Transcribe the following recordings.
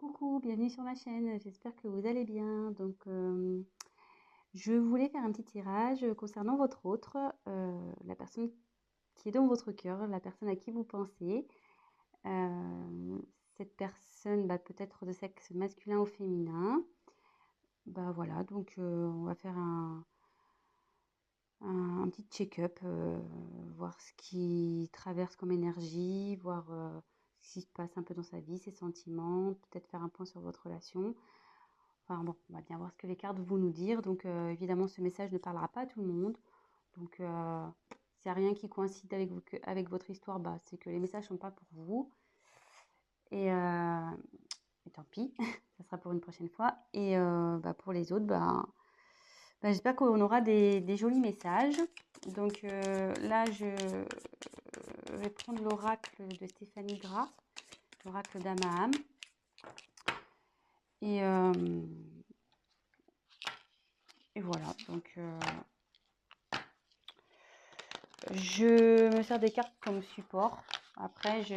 Coucou, bienvenue sur ma chaîne, j'espère que vous allez bien. Je voulais faire un petit tirage concernant votre autre, la personne qui est dans votre cœur, la personne à qui vous pensez. Cette personne, peut être de sexe masculin ou féminin. Voilà, on va faire un petit check-up, voir ce qui traverse comme énergie, voir ce qui se passe un peu dans sa vie, ses sentiments, peut-être faire un point sur votre relation. Enfin bon, on va bien voir ce que les cartes vont nous dire. Évidemment, ce message ne parlera pas à tout le monde. Donc, s'il n'y a rien qui coïncide avec votre histoire, c'est que les messages ne sont pas pour vous. Et, euh, et tant pis, ça sera pour une prochaine fois. Pour les autres, j'espère qu'on aura des jolis messages. Là, je vais prendre l'oracle de Stéphanie Gras, l'oracle d'Amaham. Et, euh, et voilà, je me sers des cartes comme support. Après, je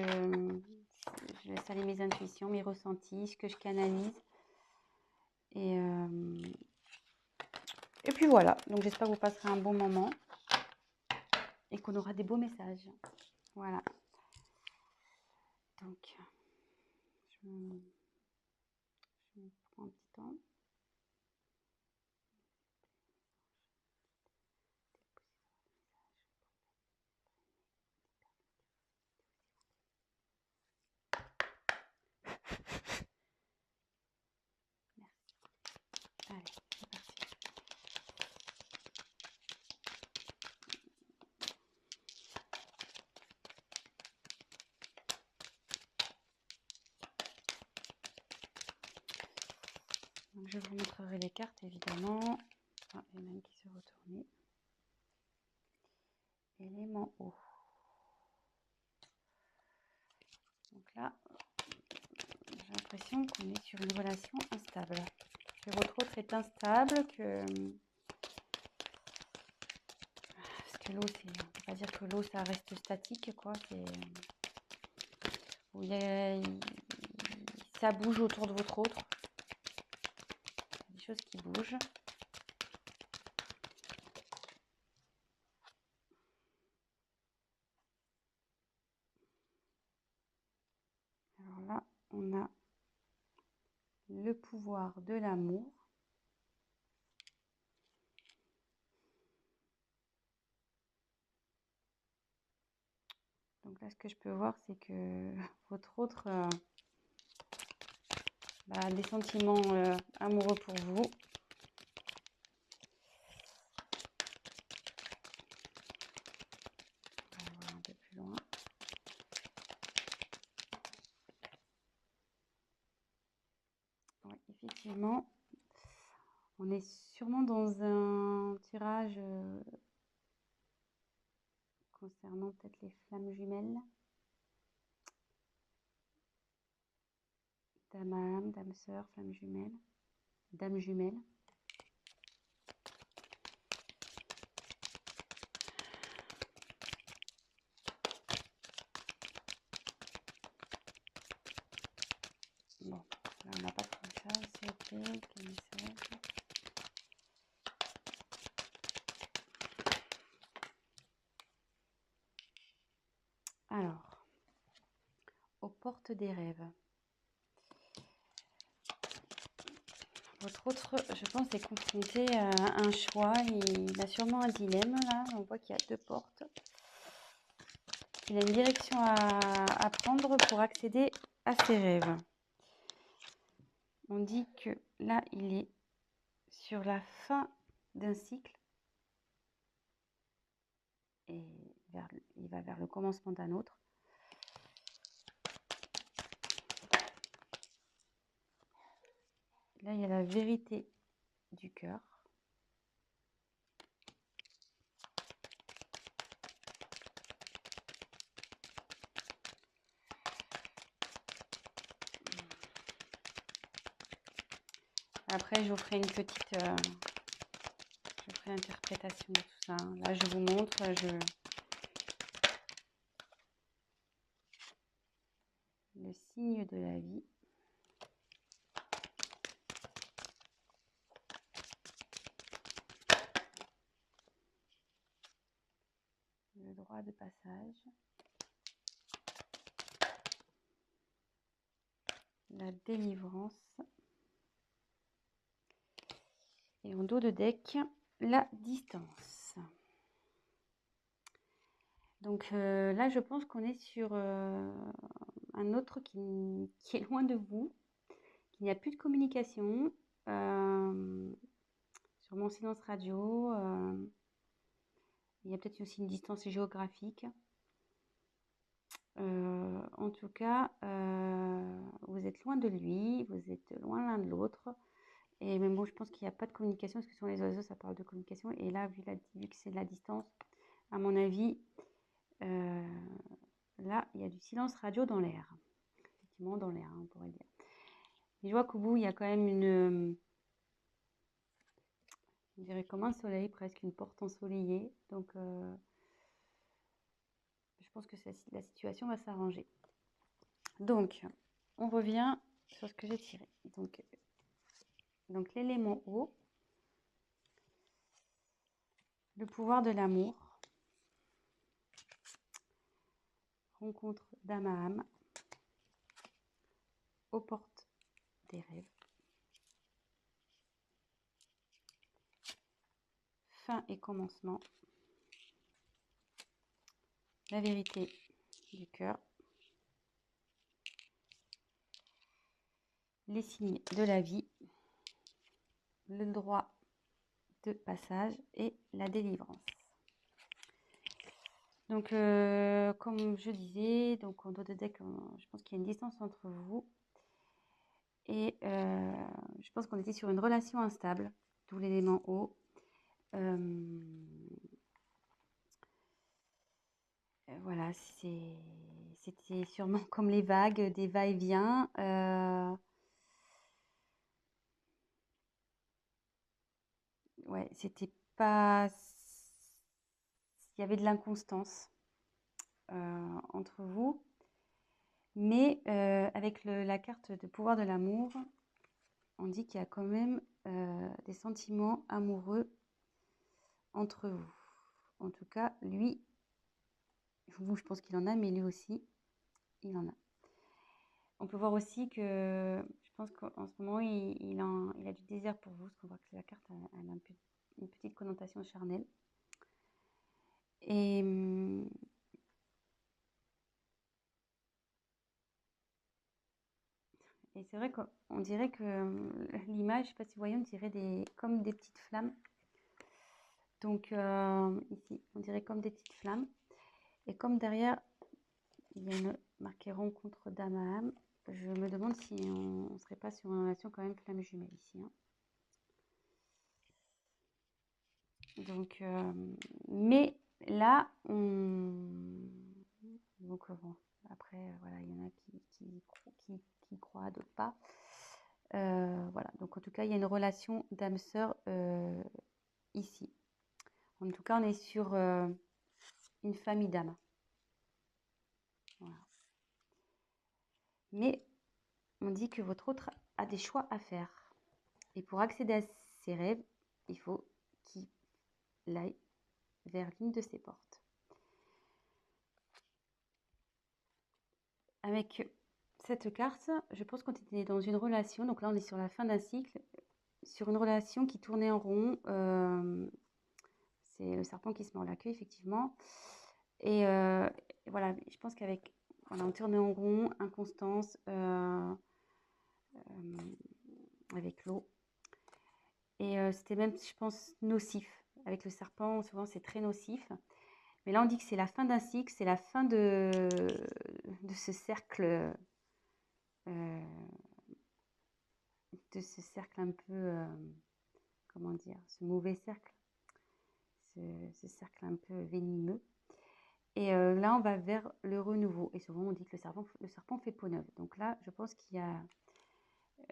laisse aller mes intuitions, mes ressentis, ce que je canalise. Et, euh, et puis voilà, donc j'espère que vous passerez un bon moment et qu'on aura des beaux messages. Voilà. Donc, je prends un petit temps. Merci. Allez, c'est parti. Donc, je vous montrerai les cartes, évidemment. Ah, il y en a une qui s'est retournée. Élément eau. Donc là, j'ai l'impression qu'on est sur une relation instable. Que votre autre est instable, parce que l'eau, on ne peut pas dire que l'eau, ça reste statique, quoi. Ça bouge autour de votre autre. Il y a des choses qui bougent. Alors là, on a le pouvoir de l'amour. Donc là, ce que je peux voir, c'est que votre autre a des sentiments amoureux pour vous. On va voir un peu plus loin. Oui, effectivement, on est sûrement dans un tirage concernant peut-être les flammes jumelles. Dame à âme, dame sœur, flamme jumelle, dame jumelle. Bon, là on n'a pas trop ça, c'est ok, quel message. Alors, aux portes des rêves. Votre autre, je pense, est confronté à un choix. Il a sûrement un dilemme là. On voit qu'il y a deux portes. Il a une direction à prendre pour accéder à ses rêves. On dit que là, il est sur la fin d'un cycle et il va vers le commencement d'un autre. Là, il y a la vérité du cœur. Après, je vous ferai une petite je ferai l'interprétation de tout ça. Là, je vous montre, le signe de la vie. 3 de passage. La délivrance. Et en dos de deck, la distance. Donc là, je pense qu'on est sur un autre qui est loin de vous, qu'il n'y a plus de communication. Sur mon silence radio, il y a peut-être aussi une distance géographique. En tout cas, vous êtes loin de lui, vous êtes loin l'un de l'autre. Et même bon, je pense qu'il n'y a pas de communication, parce que sur les oiseaux, ça parle de communication. Et là, vu que c'est de la distance, à mon avis, là, il y a du silence radio dans l'air. Effectivement, dans l'air, on pourrait dire. Mais je vois qu'au bout, il y a quand même on dirait comme un soleil, presque une porte ensoleillée. Donc, je pense que la situation va s'arranger. Donc, on revient sur ce que j'ai tiré. Donc l'élément eau, le pouvoir de l'amour, rencontre d'âme à âme, aux portes des rêves, fin et commencement, la vérité du cœur, les signes de la vie, le droit de passage et la délivrance. Donc, comme je disais, donc en dos de deck, je pense qu'il y a une distance entre vous. Et je pense qu'on était sur une relation instable, d'où l'élément eau. Voilà, c'était sûrement comme les vagues, des va-et-vient. Ouais, c'était pas. Il y avait de l'inconstance entre vous. Mais avec la carte de pouvoir de l'amour, on dit qu'il y a quand même des sentiments amoureux entre vous. En tout cas, lui, vous, je pense qu'il en a, mais lui aussi, il en a. On peut voir aussi que je pense qu'en ce moment, il a du désir pour vous, parce qu'on voit que la carte elle a une petite connotation charnelle. Et c'est vrai qu'on dirait que l'image, je ne sais pas si vous voyez, on dirait comme des petites flammes. Donc ici, on dirait comme des petites flammes. Et comme derrière, il y a une marquée rencontre d'âme à âme, je me demande si on ne serait pas sur une relation quand même flamme jumelle ici. Hein. Donc, mais là, donc bon, après, voilà, il y en a qui croient, d'autres pas. Voilà, donc en tout cas, il y a une relation d'âme-sœur ici. En tout cas, on est sur une famille d'âmes. Voilà. Mais on dit que votre autre a des choix à faire. Et pour accéder à ses rêves, il faut qu'il aille vers l'une de ses portes. Avec cette carte, je pense qu'on était dans une relation, donc là on est sur la fin d'un cycle, sur une relation qui tournait en rond. C'est le serpent qui se mord la queue, effectivement. Et voilà, je pense qu'avec, voilà, on tournait en rond, inconstance, avec l'eau. Et c'était même, je pense, nocif. Avec le serpent, souvent c'est très nocif. Mais là, on dit que c'est la fin d'un cycle, c'est la fin de ce cercle, un peu, comment dire, ce mauvais cercle, ce cercle un peu venimeux. Et là, on va vers le renouveau. Et souvent, on dit que le serpent fait peau neuve. Donc là, je pense qu'il y a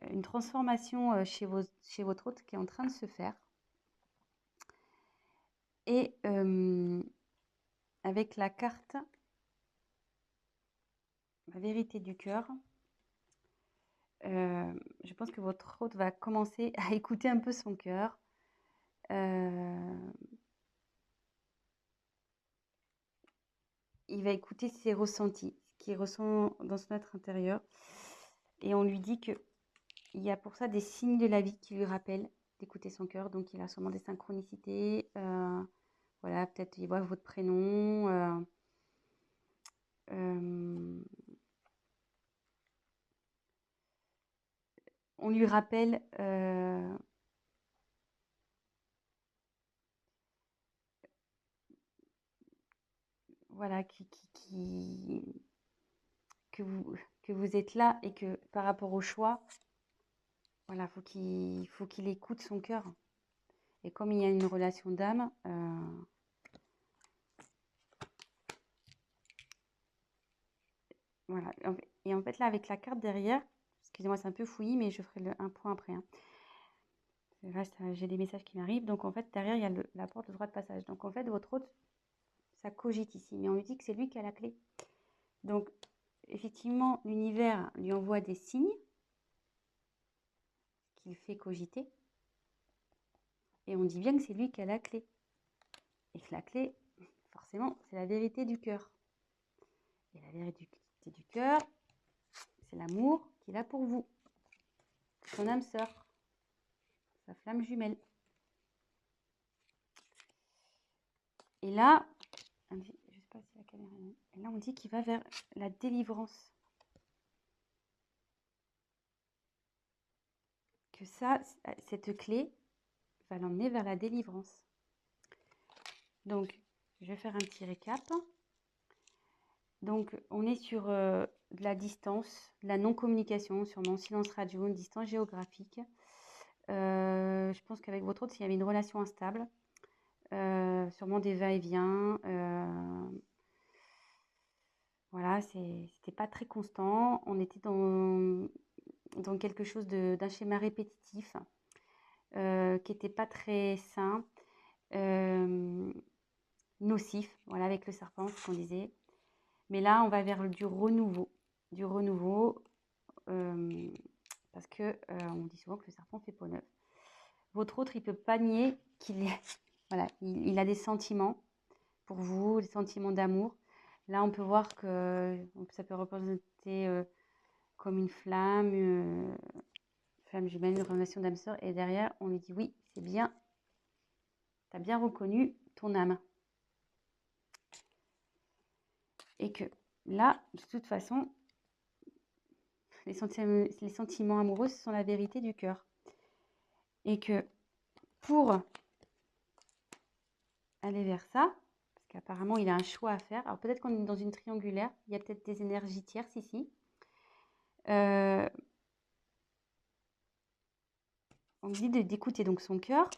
une transformation chez votre hôte qui est en train de se faire. Et avec la carte, la vérité du cœur, je pense que votre hôte va commencer à écouter un peu son cœur. il va écouter ses ressentis, ce qu'il ressent dans son être intérieur. Et on lui dit qu'il y a pour ça des signes de la vie qui lui rappellent d'écouter son cœur. Donc, il a sûrement des synchronicités. Voilà, peut-être il voit votre prénom. On lui rappelle voilà, que vous êtes là et que par rapport au choix, voilà, faut qu'il écoute son cœur. Et comme il y a une relation d'âme, voilà. Et en fait, là, avec la carte derrière, excusez-moi, c'est un peu fouillis, mais je ferai un point après. Hein. Là, j'ai des messages qui m'arrivent. Donc, en fait, derrière, il y a la porte de droit de passage. Donc, en fait, votre hôte, ça cogite ici. Mais on lui dit que c'est lui qui a la clé. Donc, effectivement, l'univers lui envoie des signes qu'il fait cogiter. Et on dit bien que c'est lui qui a la clé. Et que la clé, forcément, c'est la vérité du cœur. Et la vérité du cœur, c'est l'amour qu'il a pour vous. Son âme sœur. Sa flamme jumelle. Et là, je ne sais pas si la caméra est là. Et là, on dit qu'il va vers la délivrance. Que ça, cette clé va l'emmener vers la délivrance. Donc, je vais faire un petit récap. Donc, on est sur de la distance, de la non-communication, sûrement silence radio, une distance géographique. Je pense qu'avec votre autre, s'il y avait une relation instable, sûrement des va-et-vient. Voilà, c'était pas très constant. On était dans quelque chose d'un schéma répétitif qui n'était pas très sain, nocif, voilà, avec le serpent, ce qu'on disait. Mais là, on va vers du renouveau, parce que on dit souvent que le serpent fait peau neuve. Votre autre, il ne peut pas nier qu'il voilà, il a des sentiments pour vous, des sentiments d'amour. Là, on peut voir que ça peut représenter comme une flamme jumelle, une relation d'âme sœur. Et derrière, on lui dit oui, c'est bien, tu as bien reconnu ton âme. Et que là, de toute façon, les sentiments amoureux, ce sont la vérité du cœur. Et que pour aller vers ça, parce qu'apparemment, il a un choix à faire. Alors peut-être qu'on est dans une triangulaire, il y a peut-être des énergies tierces ici. On dit d'écouter donc son cœur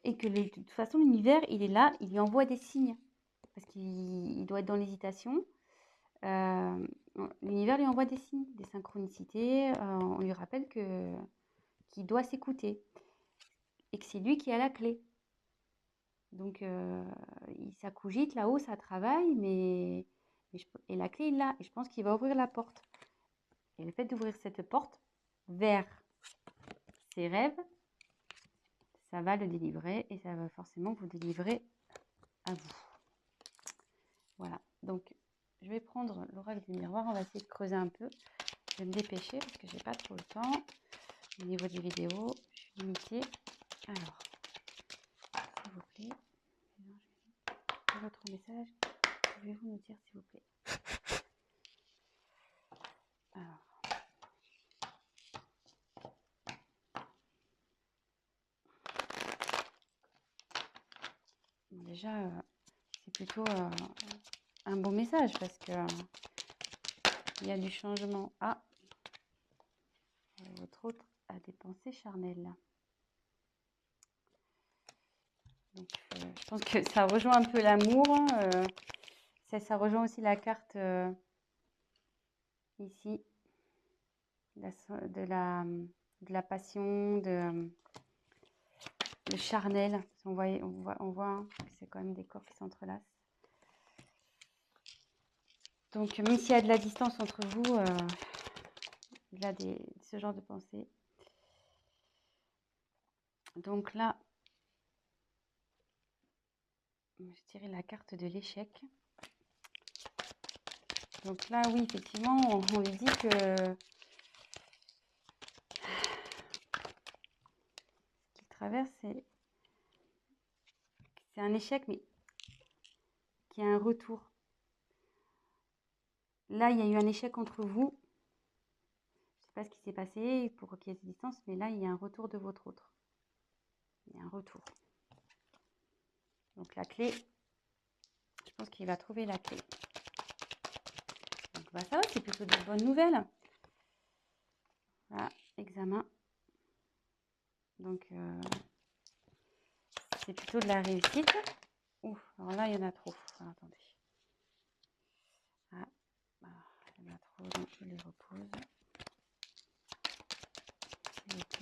et que de toute façon, l'univers, il est là, il lui envoie des signes parce qu'il doit être dans l'hésitation. L'univers lui envoie des signes, des synchronicités. On lui rappelle qu'il doit s'écouter et que c'est lui qui a la clé. Donc, ça cogite là-haut, ça travaille, et la clé, il l'a. Et je pense qu'il va ouvrir la porte. Et le fait d'ouvrir cette porte vers ses rêves, ça va le délivrer et ça va forcément vous délivrer à vous. Voilà. Donc, je vais prendre l'oracle du miroir. On va essayer de creuser un peu. Je vais me dépêcher parce que j'ai pas trop le temps. Au niveau des vidéos, je suis limitée. Alors, s'il vous plaît, votre message, pouvez-vous nous dire s'il vous plaît? Alors, bon, déjà, c'est plutôt un bon message parce que il y a du changement. Ah, votre autre a des pensées charnelles. Donc, je pense que ça rejoint un peu l'amour. Ça rejoint aussi la carte ici de la passion, le charnel. On voit que c'est quand même des corps qui s'entrelacent. Donc, même s'il y a de la distance entre vous, il y a ce genre de pensée. Donc là, je dirais la carte de l'échec. Donc là, oui, effectivement, on lui dit que ce qu'il traverse, c'est un échec, mais qui a un retour. Là, il y a eu un échec entre vous. Je ne sais pas ce qui s'est passé pour qu'il y ait cette distance, mais là, il y a un retour de votre autre. Il y a un retour. Donc la clé, je pense qu'il va trouver la clé. Donc bah, ça va, c'est plutôt de bonnes nouvelles. Voilà, examen. Donc c'est plutôt de la réussite. Ouf, alors là, il y en a trop. Alors, attendez. Ah, il y en a trop, donc je les repose. Ok.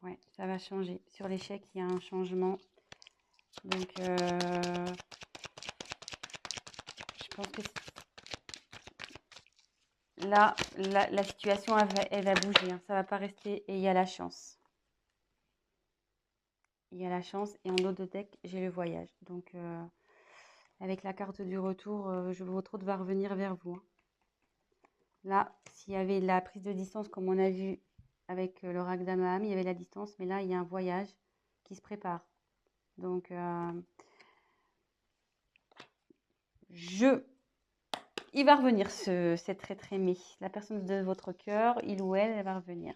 Ouais, ça va changer. Sur l'échec, il y a un changement. Donc, je pense que là, la situation, elle va bouger. Hein. Ça ne va pas rester. Et il y a la chance. Il y a la chance. Et en haut de deck, j'ai le voyage. Donc, avec la carte du retour, votre autre va revenir vers vous. Hein. Là, s'il y avait la prise de distance, comme on a vu avec l'oracle d'Amaham, il y avait la distance. Mais là, il y a un voyage qui se prépare. Donc, il va revenir, cet être aimé. La personne de votre cœur, il ou elle va revenir.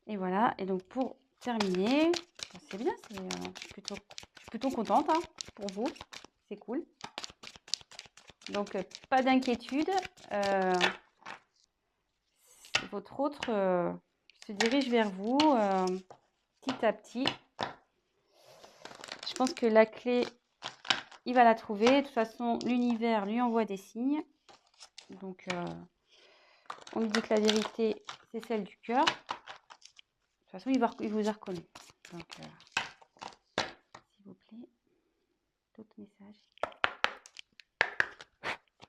Et voilà. Et donc, pour terminer, c'est bien. Je suis plutôt contente hein, pour vous. C'est cool. Donc, pas d'inquiétude. Votre autre se dirige vers vous petit à petit. Je pense que la clé, il va la trouver. De toute façon, l'univers lui envoie des signes. Donc, on lui dit que la vérité, c'est celle du cœur. De toute façon, il vous a reconnu. Donc, s'il vous plaît, d'autres messages.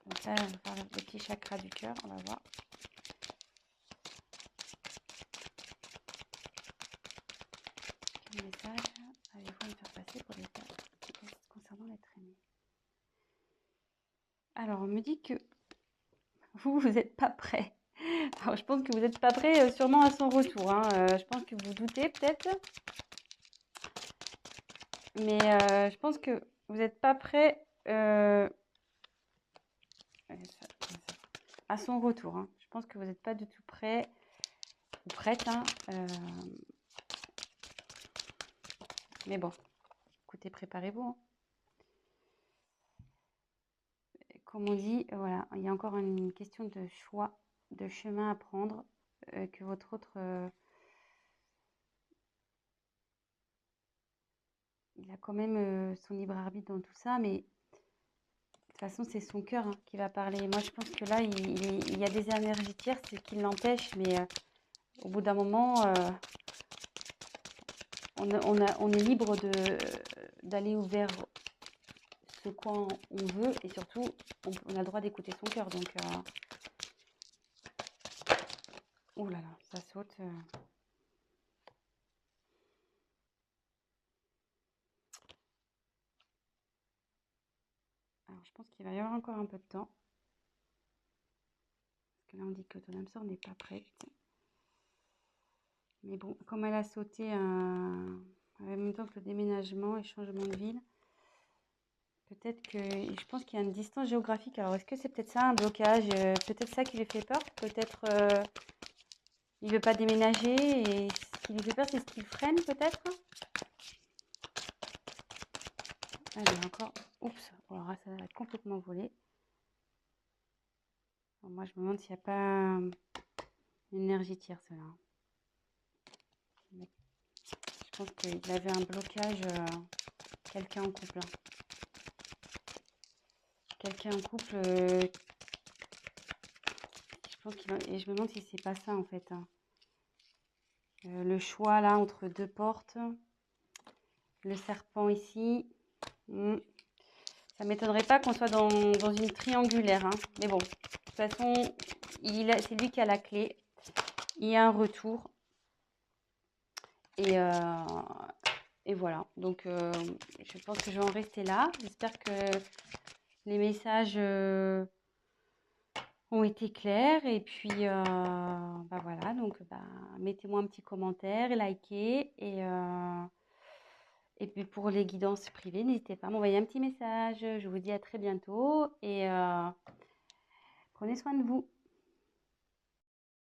Donc là, on va faire le petit chakra du cœur. On va voir. Quel message allez-vous me faire passer pour les cas concernant l'être aimé? Alors, on me dit que vous n'êtes pas prêt. Alors, je pense que vous n'êtes pas prêt sûrement à son retour. Hein. Je pense que vous doutez peut-être. Mais je pense que vous n'êtes pas prêt à son retour. Hein. Je pense que vous n'êtes pas du tout prêt ou prête. Hein. Mais bon, écoutez, préparez-vous. Hein. Comme on dit, voilà, il y a encore une question de choix, de chemin à prendre, que votre autre... il a quand même son libre arbitre dans tout ça, mais de toute façon, c'est son cœur hein, qui va parler. Moi, je pense que là, il y a des énergies tierces qui l'empêchent, mais au bout d'un moment, on est libre d'aller vers ce quoi on veut, et surtout, on a le droit d'écouter son cœur. Donc, oh là là, ça saute. Alors, je pense qu'il va y avoir encore un peu de temps. Parce que là, on dit que ton âme sœur n'est pas prête. Mais bon, comme elle a sauté en même temps que le déménagement et changement de ville, peut-être que... Je pense qu'il y a une distance géographique. Alors, est-ce que c'est peut-être ça, un blocage? Peut-être ça qui lui fait peur. Peut-être il ne veut pas déménager. Et ce qui lui fait peur, c'est ce qui le freine, peut-être. Allez, encore... Oups, alors là, ça va être complètement volé. Alors, moi, je me demande s'il n'y a pas une énergie tierce, là. Je pense qu'il avait un blocage, quelqu'un en couple. Hein. Quelqu'un en couple, je pense et je me demande si c'est pas ça en fait. Hein. Le choix là entre deux portes, le serpent ici. Ça m'étonnerait pas qu'on soit dans une triangulaire. Hein. Mais bon, de toute façon, c'est lui qui a la clé. il y a un retour. Et, et voilà. Donc, je pense que je vais en rester là. J'espère que les messages ont été clairs. Et puis, bah voilà. Donc, bah, mettez-moi un petit commentaire, likez. Et puis, pour les guidances privées, n'hésitez pas à m'envoyer un petit message. Je vous dis à très bientôt. Et prenez soin de vous.